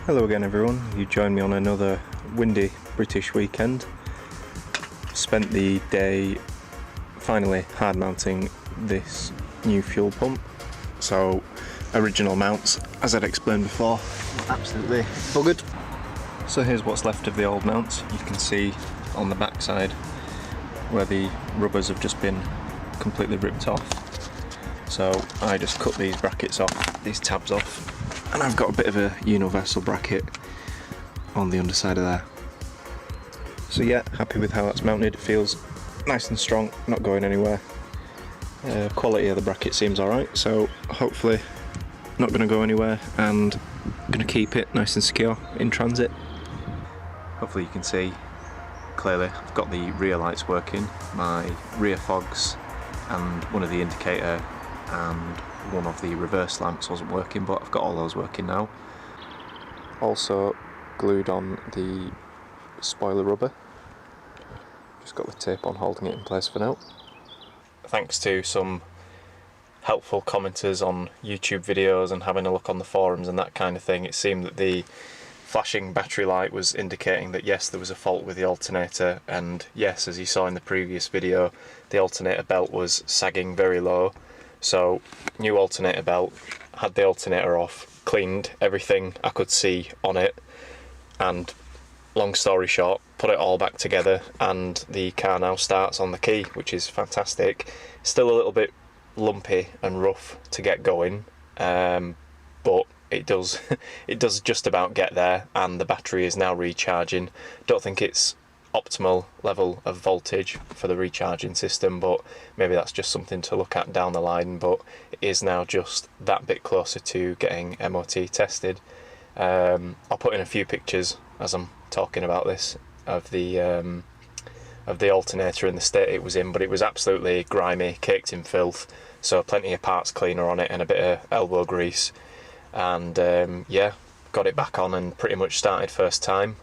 Hello again everyone, you join me on another windy British weekend. Spent the day finally hard mounting this new fuel pump. So original mounts, as I'd explained before, absolutely buggered. So here's what's left of the old mounts. You can see on the back side where the rubbers have just been completely ripped off. So I just cut these brackets off, these tabs off, and I've got a bit of a universal bracket on the underside of there. So yeah, happy with how that's mounted. It feels nice and strong, not going anywhere. Quality of the bracket seems alright, so hopefully not going to go anywhere and going to keep it nice and secure in transit. Hopefully you can see clearly I've got the rear lights working, my rear fogs and one of the indicator and one of the reverse lamps wasn't working, but I've got all those working now. Also glued on the spoiler rubber, just got the tape on holding it in place for now. Thanks to some helpful commenters on YouTube videos and having a look on the forums and that kind of thing, it seemed that the flashing battery light was indicating that yes, there was a fault with the alternator, and yes, as you saw in the previous video, the alternator belt was sagging very low. So new alternator belt, had the alternator off, cleaned everything I could see on it, and long story short, put it all back together, and the car now starts on the key, which is fantastic. Still a little bit lumpy and rough to get going, but it does it does just about get there, and the battery is now recharging. Don't think it's optimal level of voltage for the recharging system, but maybe that's just something to look at down the line, but it is now just that bit closer to getting MOT tested. I'll put in a few pictures as I'm talking about this of the alternator in the state it was in, but it was absolutely grimy, caked in filth, so plenty of parts cleaner on it and a bit of elbow grease. And yeah, got it back on and pretty much started first time.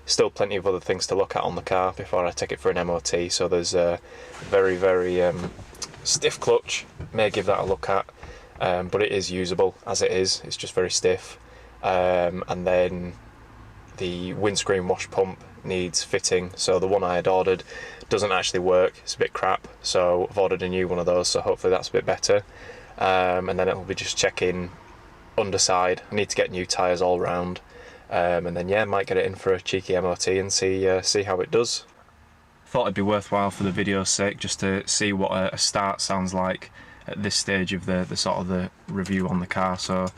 Still plenty of other things to look at on the car before I take it for an MOT, so there's a very stiff clutch, may give that a look at, but it is usable as it is, it's just very stiff. And then the windscreen wash pump needs fitting, so the one I had ordered doesn't actually work, it's a bit crap, so I've ordered a new one of those, so hopefully that's a bit better. And then it will be just checking underside. I need to get new tyres all round, and then yeah, might get it in for a cheeky MOT and see how it does. Thought it'd be worthwhile for the video's sake just to see what a start sounds like at this stage of the sort of the review on the car, so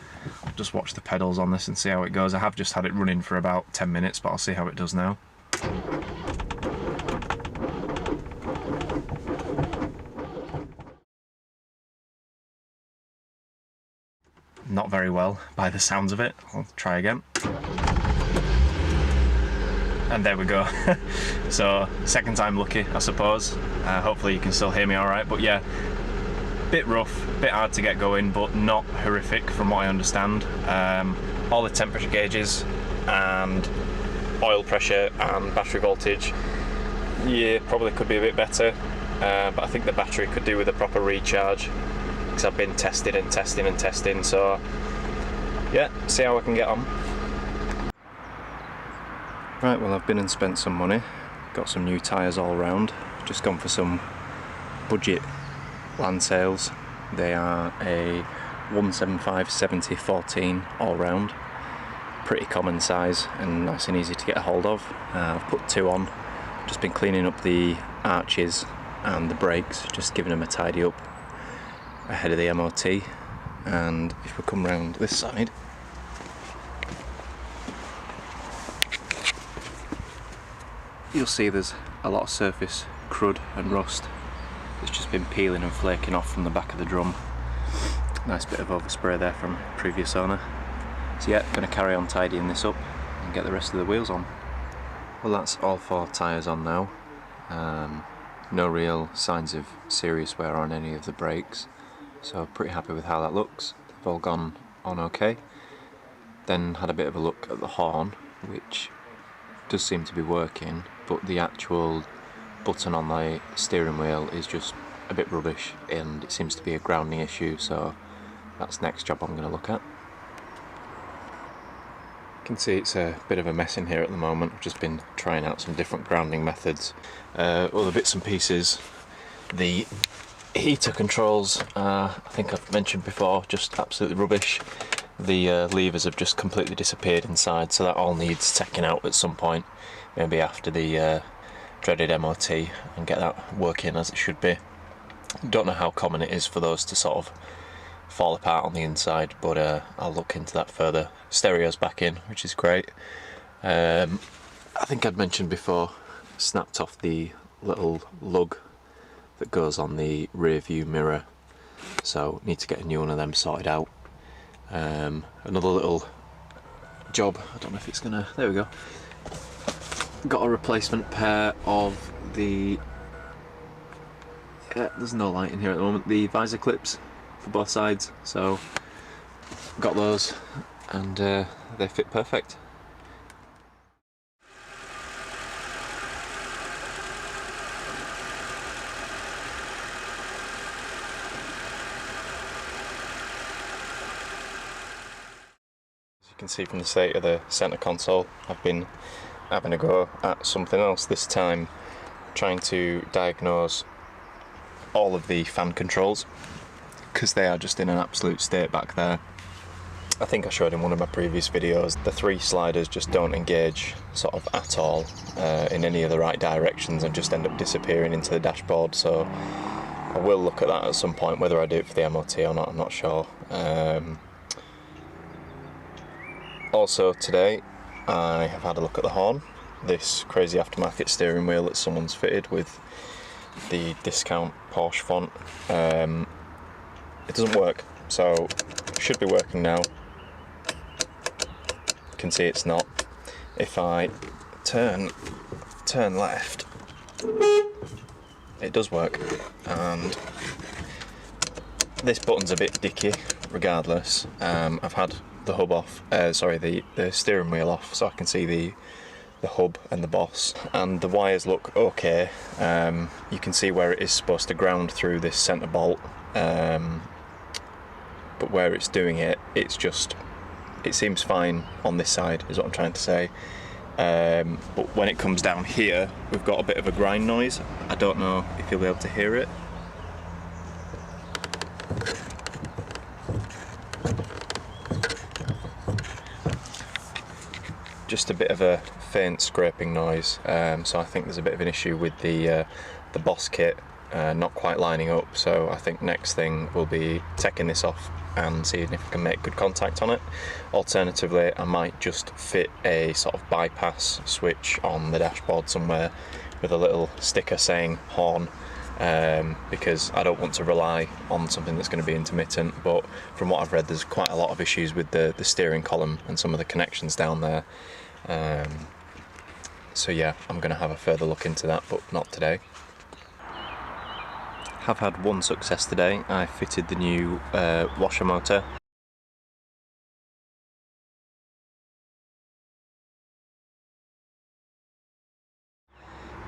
I'll just watch the pedals on this and see how it goes. I have just had it running for about 10 minutes, but I'll see how it does now. Not very well by the sounds of it. I'll try again. And there we go. So second time lucky, I suppose. Hopefully you can still hear me alright, but yeah, bit rough, bit hard to get going, but not horrific from what I understand. All the temperature gauges and oil pressure and battery voltage, yeah, probably could be a bit better, but I think the battery could do with a proper recharge, because I've been testing and testing and testing, so yeah, see how I can get on. Right, well I've been and spent some money, got some new tyres all round, just gone for some budget land sales. They are a 175/70/14 all round, pretty common size and nice and easy to get a hold of. I've put two on, just been cleaning up the arches and the brakes, just giving them a tidy up ahead of the MOT. And if we come round this side, you'll see there's a lot of surface crud and rust. It's just been peeling and flaking off from the back of the drum. Nice bit of overspray there from previous owner. So yeah, going to carry on tidying this up and get the rest of the wheels on. Well, that's all four tyres on now. No real signs of serious wear on any of the brakes, so pretty happy with how that looks. They've all gone on okay. Then had a bit of a look at the horn, which does seem to be working, but the actual button on the steering wheel is just a bit rubbish and it seems to be a grounding issue, so that's the next job I'm going to look at. You can see it's a bit of a mess in here at the moment. I've just been trying out some different grounding methods. All the bits and pieces. The heater controls are, I think I've mentioned before, just absolutely rubbish. The levers have just completely disappeared inside, so that all needs taking out at some point, maybe after the dreaded MOT, and get that working as it should be. Don't know how common it is for those to sort of fall apart on the inside, but I'll look into that further. Stereo's back in, which is great. I think I'd mentioned before, snapped off the little lug that goes on the rear view mirror, so need to get a new one of them sorted out. Another little job, I don't know if it's gonna, there we go. Got a replacement pair of the, there's no light in here at the moment, the visor clips for both sides, so got those, and they fit perfect. As you can see from the state of the centre console, I've been having a go at something else, this time trying to diagnose all of the fan controls, because they are just in an absolute state back there. I think I showed in one of my previous videos, the 3 sliders just don't engage sort of at all in any of the right directions and just end up disappearing into the dashboard, so I will look at that at some point. Whether I do it for the MOT or not, I'm not sure. Also today I have had a look at the horn, this crazy aftermarket steering wheel that someone's fitted with the discount Porsche font. It doesn't work, so it should be working now. You can see it's not. If I turn left, it does work, and this button's a bit dicky regardless. I've had the hub off, the steering wheel off, so I can see the hub and the boss, and the wires look okay. You can see where it is supposed to ground through this centre bolt, but where it's doing it, it seems fine on this side, is what I'm trying to say. But when it comes down here, we've got a bit of a grind noise. I don't know if you'll be able to hear it. Just a bit of a faint scraping noise, so I think there's a bit of an issue with the boss kit not quite lining up, so I think next thing will be taking this off and seeing if I can make good contact on it. Alternatively, I might just fit a sort of bypass switch on the dashboard somewhere with a little sticker saying horn, because I don't want to rely on something that's going to be intermittent. But from what I've read, there's quite a lot of issues with the steering column and some of the connections down there. So yeah, I'm going to have a further look into that, but not today. Have had one success today. I fitted the new washer motor.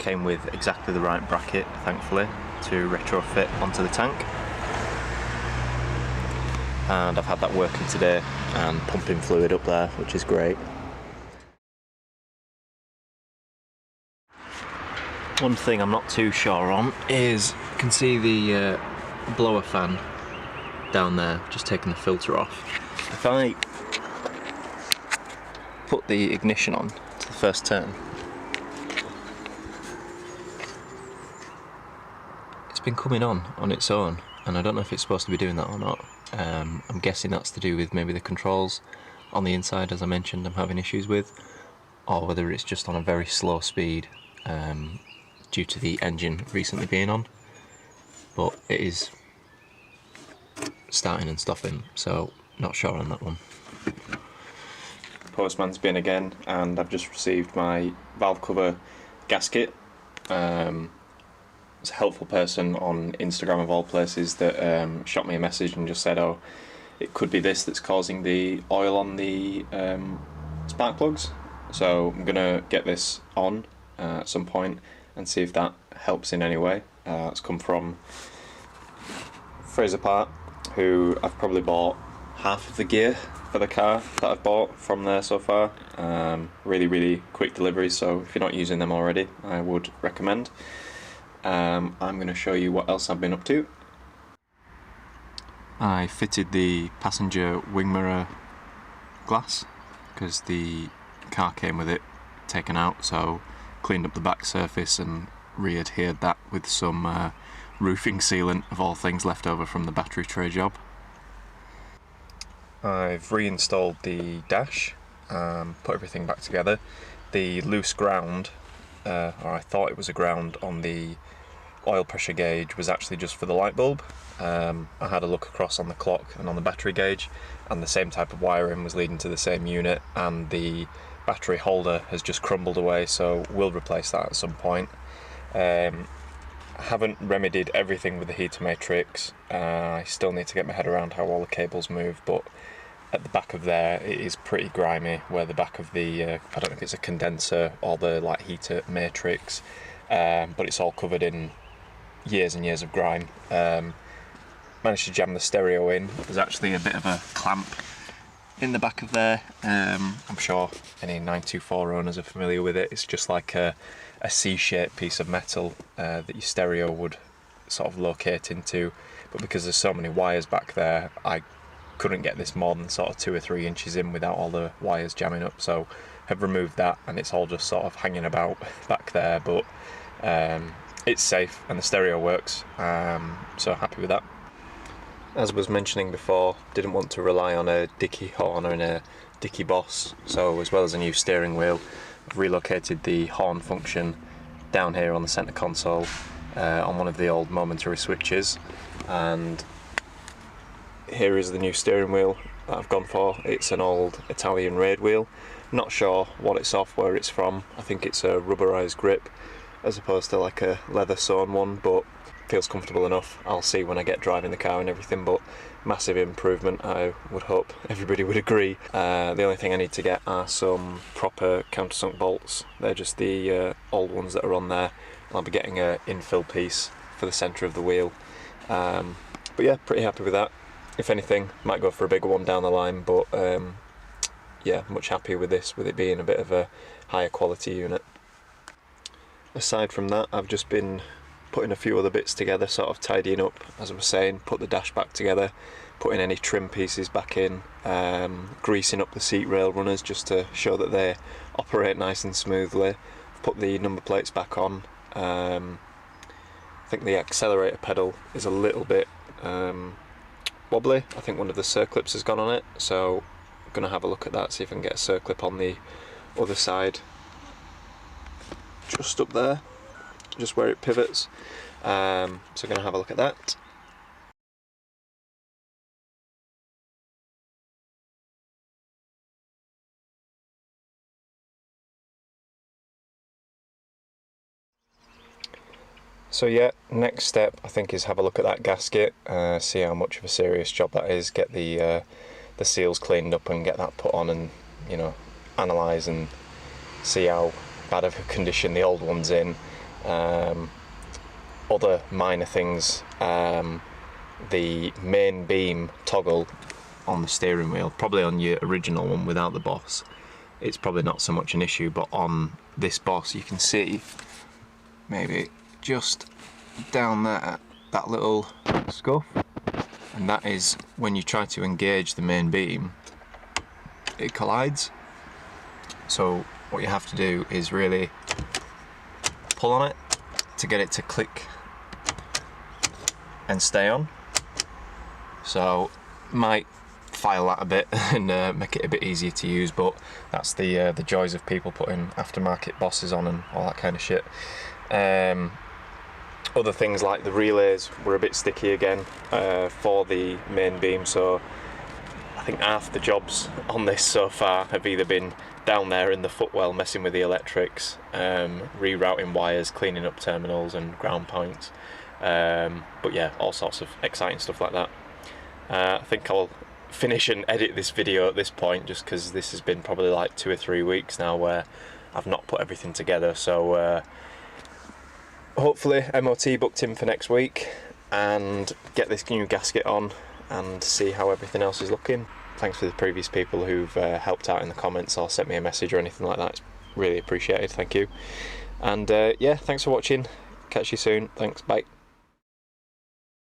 Came with exactly the right bracket, thankfully, to retrofit onto the tank. And I've had that working today and pumping fluid up there, which is great. One thing I'm not too sure on is, you can see the blower fan down there, just taking the filter off. If I put the ignition on to the first turn, it's been coming on its own, and I don't know if it's supposed to be doing that or not. I'm guessing that's to do with maybe the controls on the inside, as I mentioned, I'm having issues with, or whether it's just on a very slow speed due to the engine recently being on. But it is starting and stopping, so not sure on that one. Postman's been again, and I've just received my valve cover gasket. It's a helpful person on Instagram of all places that shot me a message and just said, oh, it could be this that's causing the oil on the spark plugs. So I'm gonna get this on at some point and see if that helps in any way. It's come from Fraser Part, who I've probably bought half of the gear for the car that I've bought from there so far. Really quick deliveries, so if you're not using them already, I would recommend. I'm going to show you what else I've been up to. I fitted the passenger wing mirror glass because the car came with it taken out, so cleaned up the back surface and re-adhered that with some roofing sealant, of all things, left over from the battery tray job. I've reinstalled the dash, put everything back together. The loose ground, or I thought it was a ground on the oil pressure gauge, was actually just for the light bulb. I had a look across on the clock and on the battery gauge, and the same type of wiring was leading to the same unit, and the battery holder has just crumbled away, so we'll replace that at some point. I haven't remedied everything with the heater matrix. I still need to get my head around how all the cables move, but at the back of there it is pretty grimy, where the back of the I don't know if it's a condenser or the like heater matrix, but it's all covered in years and years of grime. Managed to jam the stereo in. There's actually a bit of a clamp in the back of there. I'm sure any 924 owners are familiar with it. It's just like a C-shaped piece of metal that your stereo would sort of locate into, but because there's so many wires back there, I couldn't get this more than sort of 2 or 3 inches in without all the wires jamming up, so have removed that, and it's all just sort of hanging about back there, but it's safe and the stereo works, so happy with that. As I was mentioning before, didn't want to rely on a dicky horn or a dicky boss, so as well as a new steering wheel, I've relocated the horn function down here on the centre console on one of the old momentary switches, and here is the new steering wheel that I've gone for. It's an old Italian raid wheel. Not sure what it's off, where it's from. I think it's a rubberised grip as opposed to like a leather sewn one, but feels comfortable enough. I'll see when I get driving the car and everything, but massive improvement, I would hope everybody would agree. The only thing I need to get are some proper countersunk bolts. They're just the old ones that are on there. I'll be getting an infill piece for the centre of the wheel. But yeah, pretty happy with that. If anything, might go for a bigger one down the line, but yeah, much happier with this, with it being a bit of a higher quality unit. Aside from that, I've just been putting a few other bits together, sort of tidying up, as I was saying, put the dash back together, putting any trim pieces back in, greasing up the seat rail runners just to show that they operate nice and smoothly. Put the number plates back on. I think the accelerator pedal is a little bit wobbly. I think one of the circlips has gone on it, so I'm going to have a look at that, see if I can get a circlip on the other side, just up there, just where it pivots. So I'm going to have a look at that. So yeah, next step I think is have a look at that gasket, see how much of a serious job that is, get the seals cleaned up and get that put on, and you know, analyse and see how bad of a condition the old one's in. Other minor things, the main beam toggle on the steering wheel, probably on your original one without the boss, it's probably not so much an issue, but on this boss you can see maybe just down there that little scuff, and that is when you try to engage the main beam, it collides. So what you have to do is really pull on it to get it to click and stay on. So might file that a bit and make it a bit easier to use, but that's the joys of people putting aftermarket bosses on and all that kind of shit. Other things like the relays were a bit sticky again for the main beam, so I think half the jobs on this so far have either been down there in the footwell messing with the electrics, rerouting wires, cleaning up terminals and ground points, but yeah, all sorts of exciting stuff like that. I think I'll finish and edit this video at this point, just because this has been probably like 2 or 3 weeks now where I've not put everything together, so hopefully MOT booked in for next week and get this new gasket on and see how everything else is looking. thanks for the previous people who've helped out in the comments or sent me a message or anything like that. It's really appreciated, thank you. And yeah, thanks for watching. Catch you soon. Thanks, bye.